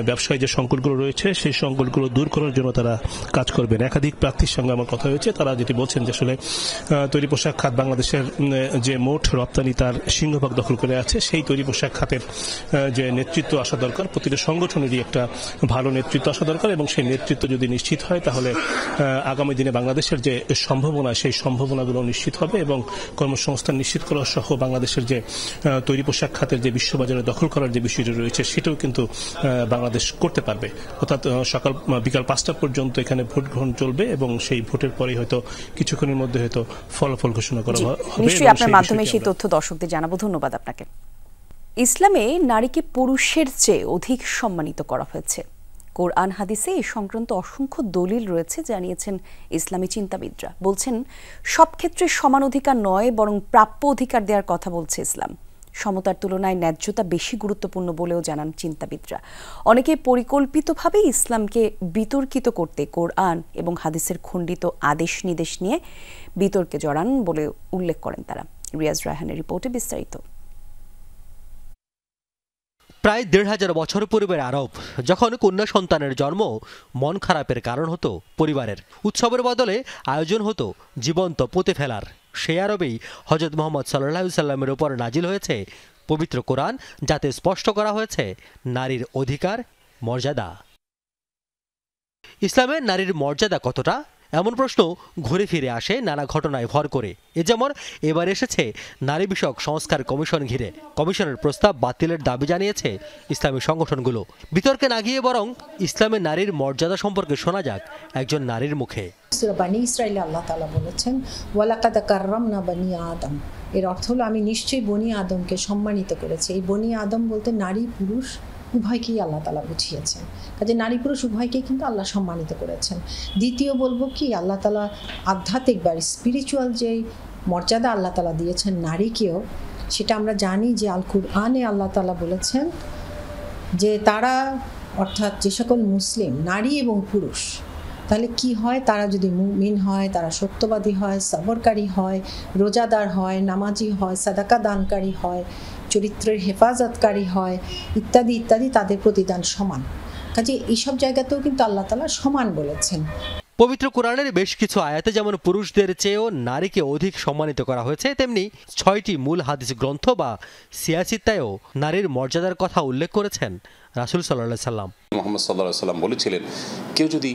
ব্যবসায়ী যে সংকটগুলো রয়েছে সেই সংকটগুলো দূর করার জন্য তারা কাজ করবেন। একাধিক প্রার্থীর সঙ্গে আমার কথা হয়েছে, তারা যেটি বলছেন যে আসলে তৈরি পোশাক খাত বাংলাদেশের যে মোট রপ্তানি তার সিংহভাগ দখল করে আছে, সেই তৈরি পোশাক খাতের যে নেতৃত্ব আসা দরকার, প্রতিটা সংগঠনেরই একটা ভালো নেতৃত্ব আসা দরকার, এবং সেই নেতৃত্ব যদি নিশ্চিত হয় তাহলে আগামী দিনে বাংলাদেশের যে সম্ভাবনা সেই সম্ভাবনাগুলো নিশ্চিত হবে এবং কর্মসংস্থান নিশ্চিত করা সহ বাংলাদেশের যে তৈরি পোশাক খাতের যে বিশ্ববাজারে দখল করার যে বিষয়টি রয়েছে সেটাও কিন্তু বাংলাদেশ করতে পারবে। অর্থাৎ বিকাল 5টা পর্যন্ত এখানে ভোট গ্রহণ চলবে এবং সেই ভোটের পরে হয়তো কিছুক্ষণের মধ্যে হয়তো ফলাফল ঘোষণা করা হবে। নিশ্চয়ই আপনার মাধ্যমে সেই তথ্য দর্শকদের জানাবো। ধন্যবাদ আপনাকে। ইসলামে নারীকে পুরুষের চেয়ে অধিক সম্মানিত করা হয়েছে। কোরআন হাদিসে এই সংক্রান্ত অসংখ্য দলিল রয়েছে, জানিয়েছেন ইসলামী চিন্তাবিদরা। বলছেন সব ক্ষেত্রে সমান অধিকার নয়, বরং প্রাপ্য অধিকার দেওয়ার কথা বলছে ইসলাম। সমতার তুলনায় ন্যায্যতা বেশি গুরুত্বপূর্ণ বলেও জানান চিন্তাবিদরা। অনেকে পরিকল্পিতভাবে ইসলামকে বিতর্কিত করতে কোরআন এবং হাদিসের খণ্ডিত আদেশ নির্দেশ নিয়ে বিতর্কে জড়ান বলে উল্লেখ করেন তারা। রিয়াজ রায়হানের রিপোর্টে বিস্তারিত। প্রায় ১৫০০ বছর পূর্বের আরব, যখন কন্যা সন্তানের জন্ম মন খারাপের কারণ হতো পরিবারের, উৎসবের বদলে আয়োজন হতো জীবন্ত পুঁতে ফেলার, সেই আরবেই হযরত মুহাম্মদ সাল্লাল্লাহু আলাইহি সাল্লামের উপর নাজিল হয়েছে পবিত্র কোরআন, যাতে স্পষ্ট করা হয়েছে নারীর অধিকার, মর্যাদা। ইসলামে নারীর মর্যাদা কতটা, এমন প্রশ্ন ঘুরে ফিরে আসে নানা ঘটনায় ভর করে। এ যেমন এবার এসেছে নারী বিষয়ক সংস্কার কমিশন ঘিরে। কমিশনের প্রস্তাব বাতিলের দাবি জানিয়েছে ইসলামী সংগঠনগুলো। বিতর্কে না গিয়ে বরং ইসলামে নারীর মর্যাদা সম্পর্কে শোনা যাক একজন নারীর মুখে। সূরা বানী ইসরাঈলে আল্লাহ তাআলা বলেছেন, ওয়ালাকাদ কাররামনা বানী আদম। এর অর্থ হলো আমি নিশ্চয়ই বনি আদমকে সম্মানিত করেছি। এই বনি আদম বলতে নারী পুরুষ উভয়কেই আল্লাহ তাআলা বুঝিয়েছেন। কাজে নারী পুরুষ উভয়কেই কিন্তু আল্লাহ সম্মানিত করেছেন। দ্বিতীয় বলবো কি, আল্লাহ তাআলা আধ্যাত্মিক বা স্পিরিচুয়াল যে মর্যাদা আল্লাহ তাআলা দিয়েছেন নারীকেও, সেটা আমরা জানি যে আল কুরআনে আল্লাহ তাআলা বলেছেন যে তারা, অর্থাৎ যে সকল মুসলিম নারী এবং পুরুষ, তাহলে কি হয়, তারা যদি মুমিন হয়, তারা সত্যবাদী হয়, সবরকারী হয়, রোজাদার হয়, নামাজি হয়, সাদাকা দানকারী হয়, চরিত্রের হেফাজতকারী হয়, ইত্যাদি ইত্যাদি, তাদের প্রতিদান সমান। কাজে এইসব জায়গাতেও কিন্তু আল্লাহ তাআলা সমান বলেছেন। পবিত্র কোরআনের বেশ কিছু আয়াতে যেমন পুরুষদের চেয়েও নারীকে অধিক সম্মানিত করা হয়েছে, তেমনি 6টি মূল হাদিস গ্রন্থ বা সিয়াসিত্তায়ও নারীর মর্যাদার কথা উল্লেখ করেছেন রাসূল সাল্লাল্লাহু আলাইহি সাল্লাম। মুহাম্মদ সাল্লাল্লাহু আলাইহি সাল্লাম বলেছিলেন, কেউ যদি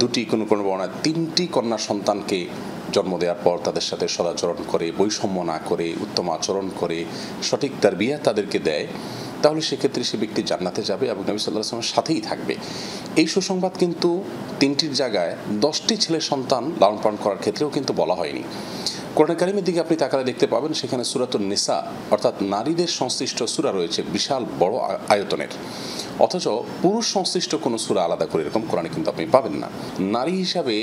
দুটি কোনো বর্ণনায় 3টি কন্যা সন্তানকে জন্ম দেওয়ার পর তাদের সাথে সদাচরণ করে, বৈষম্য না করে, উত্তম আচরণ করে, সঠিক তারবিয়া তাদেরকে দেয়, তাহলে সেক্ষেত্রে সে ব্যক্তি জান্নাতে যাবে এবং নবী সাল্লাল্লাহু আলাইহি ওয়াসাল্লামের সাথেই থাকবে। এই সুসংবাদ কিন্তু 3টির জায়গায় 10টি ছেলে সন্তান লালন পালন করার ক্ষেত্রেও কিন্তু বলা হয়নি। কোরআন কারীমের দিকে আপনি তাকালে দেখতে পাবেন সেখানে সূরাতুন নিসা অর্থাৎ নারীদের সংশ্লিষ্ট সূরা রয়েছে বিশাল বড় আয়তনের, অথচ পুরুষ সংশ্লিষ্ট কোনো সূরা আলাদা করে এরকম কোরআনে কিন্তু আপনি পাবেন না। নারী হিসাবে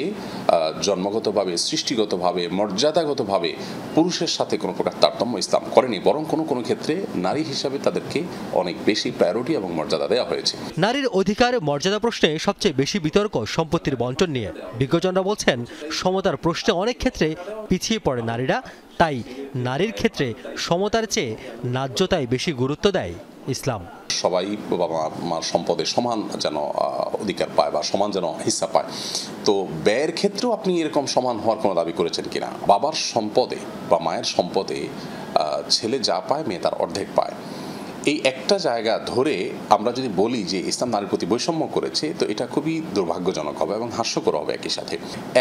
জন্মগতভাবে, সৃষ্টিগতভাবে, মর্যাদাগতভাবে পুরুষের সাথে কোনো প্রকার তারতম্য ইসলাম করেনি, বরং কোনো ক্ষেত্রে নারী হিসাবে তাদেরকে অনেক বেশি প্রায়োরিটি এবং মর্যাদা দেওয়া হয়েছে। নারীর অধিকার মর্যাদা প্রশ্নে সবচেয়ে বেশি বিতর্ক সম্পত্তির বণ্টন নিয়ে। বিজ্ঞজনরা বলছেন সমতার প্রশ্নে অনেক ক্ষেত্রে পিছিয়ে পড়ে নারীরা, তাই নারীর ক্ষেত্রে সমতার চেয়ে ন্যায্যতায় বেশি গুরুত্ব দেয় ইসলাম। সবাই বাবা মার সম্পদে সমান যেন অধিকার পায় বা সমান যেন হিস্সা পায়। তো ব্যয়ের ক্ষেত্রেও আপনি এরকম সমান হওয়ার কোনো দাবি করেছেন কিনা? বাবার সম্পদে বা মায়ের সম্পদে ছেলে যা পায় মেয়ে তার অর্ধেক পায়। এই একটা জায়গা ধরে আমরা যদি বলি যে ইসলাম নারীর প্রতি বৈষম্য করেছে, তো এটা খুবই দুর্ভাগ্যজনক হবে এবং হাস্যকর হবে।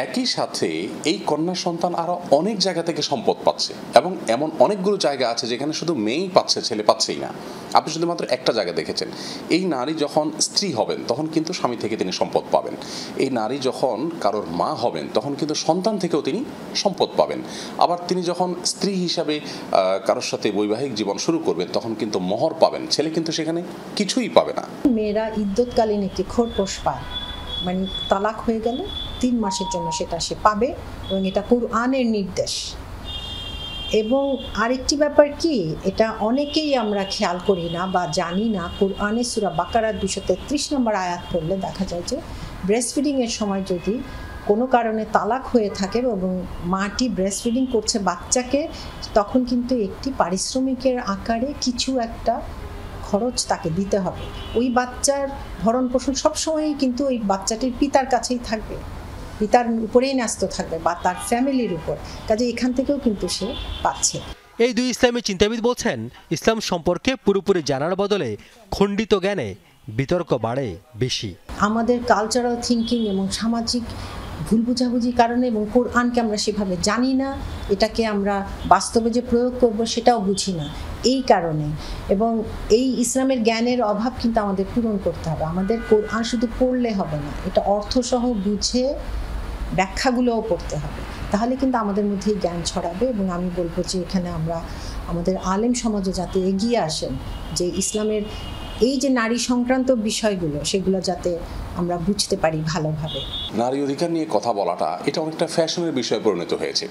একই সাথে এই কন্যা সন্তান আরো অনেক জায়গা থেকে সম্পদ পাচ্ছে এবং এমন অনেকগুলো জায়গা আছে যেখানে শুধু মেয়েই পাচ্ছে, ছেলে পাচ্ছেই না। আপনি শুধুমাত্র একটা জায়গা দেখেছেন। এই নারী যখন স্ত্রী হবেন তখন কিন্তু স্বামী থেকে তিনি সম্পদ পাবেন। এই নারী যখন কারোর মা হবেন তখন কিন্তু সন্তান থেকেও তিনি সম্পদ পাবেন। আবার তিনি যখন স্ত্রী হিসাবে কারোর সাথে বৈবাহিক জীবন শুরু করবেন তখন কিন্তু মোহর পাবেন। ছেলে কিন্তু সেখানে কিছুই পাবে না। মেয়েরা ইদ্যৎকালীন একটি খোরপোশ পায়, মানে তালাক হয়ে গেলে 3 মাসের জন্য সেটা সে পাবে এবং এটা কুরআনের নির্দেশ। এবং আরেকটি ব্যাপার কি, এটা অনেকেই আমরা খেয়াল করি না বা জানি না, কুরআনে সূরা বাকারার 233 নম্বর আয়াত পড়লে দেখা যায় যে ব্রেস্ট ফিডিং এর সময় যদি কোনো কারণে তালাক হয়ে থাকে এবং মাটি ব্রেস্ট ফিডিং করছে বাচ্চাকে, তখন কিন্তু একটি পারিশ্রমিকের আকারে কিছু একটা খরচ তাকে দিতে হবে। ওই বাচ্চার ভরণ পোষণ সবসময়ই কিন্তু ওই বাচ্চাটির পিতার কাছেই থাকবে, পিতার উপরেই ন্যস্ত থাকবে বা তার ফ্যামিলির উপর। কাজে এখান থেকেও কিন্তু সে পাচ্ছে। এই দুই ইসলামী চিন্তাবিদ বলছেন, ইসলাম সম্পর্কে পুরোপুরি জানার বদলে খণ্ডিত জ্ঞানে বিতর্ক বাড়ে বেশি। আমাদের কালচারাল থিঙ্কিং এবং সামাজিক ভুল বুঝাবুঝির কারণে এবং কোরআনকে আমরা সেভাবে জানি না, এটাকে আমরা বাস্তবে যে প্রয়োগ করব সেটাও বুঝি না, এই কারণে। এবং এই ইসলামের জ্ঞানের অভাব কিন্তু আমাদের পূরণ করতে হবে। আমাদের কোরআন শুধু পড়লে হবে না, এটা অর্থসহ বুঝে ব্যাখ্যাগুলোও পড়তে হবে, তাহলে কিন্তু আমাদের মধ্যে জ্ঞান ছড়াবে। এবং আমি বলবো যে এখানে আমরা আমাদের আলেম সমাজে যাতে এগিয়ে আসেন, যে ইসলামের এই যে নারী সংক্রান্ত বিষয়গুলো সেগুলো যাতে আমরা বুঝতে পারি ভালোভাবে। নারী অধিকার নিয়ে কথা বলাটা এটা অনেকটা ফ্যাশনের বিষয়ে পরিণত হয়েছে।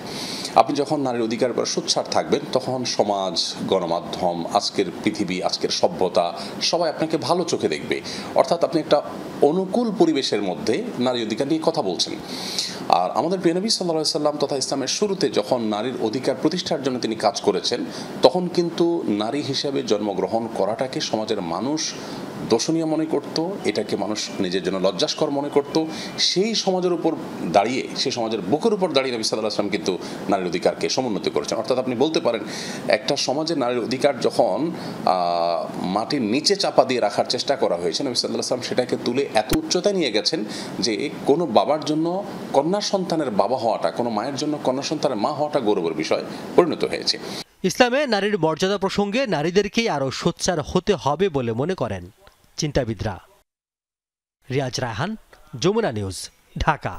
আপনি যখন নারীর অধিকারের উপর সোচ্চার থাকবেন তখন সমাজ, গণমাধ্যম, আজকের পৃথিবী, আজকের সভ্যতা সবাই আপনাকে ভালো চোখে দেখবে। অর্থাৎ আপনি একটা অনুকূল পরিবেশের মধ্যে নারী অধিকার নিয়ে কথা বলছেন। আর আমাদের প্রিয় নবী সাল্লাল্লাহু আলাইহি সাল্লাম তথা ইসলামের শুরুতে যখন নারীর অধিকার প্রতিষ্ঠার জন্য তিনি কাজ করেছেন, তখন কিন্তু নারী হিসেবে জন্মগ্রহণ করাটাকে সমাজের মানুষ দর্শনীয় মনে করত, এটাকে মানুষ নিজের জন্য লজ্জাস্কর মনে করত। সেই সমাজের উপর দাঁড়িয়ে, সেই সমাজের বুকের উপর দাঁড়িয়ে নবী সাল্লাল্লাহু আলাইহি ওয়াসাল্লাম কিন্তু নারীর অধিকারকে সমুন্নত করেছেন। অর্থাৎ আপনি বলতে পারেন একটা সমাজে নারীর অধিকার যখন মাটির নিচে চাপা দিয়ে রাখার চেষ্টা করা হয়েছে, নবী সাল্লাল্লাহু আলাইহি ওয়াসাল্লাম সেটাকে তুলে এত উচ্চতায় নিয়ে গেছেন যে কোনো বাবার জন্য কন্যা সন্তানের বাবা হওয়াটা, কোনো মায়ের জন্য কন্যা সন্তানের মা হওয়াটা গৌরবের বিষয় পরিণত হয়েছে। ইসলামে নারীর মর্যাদা প্রসঙ্গে নারীদেরকেই আরও সোচ্চার হতে হবে বলে মনে করেন চিন্তাবিদরা। রিয়াজ রায়হান, যমুনা নিউজ, ঢাকা।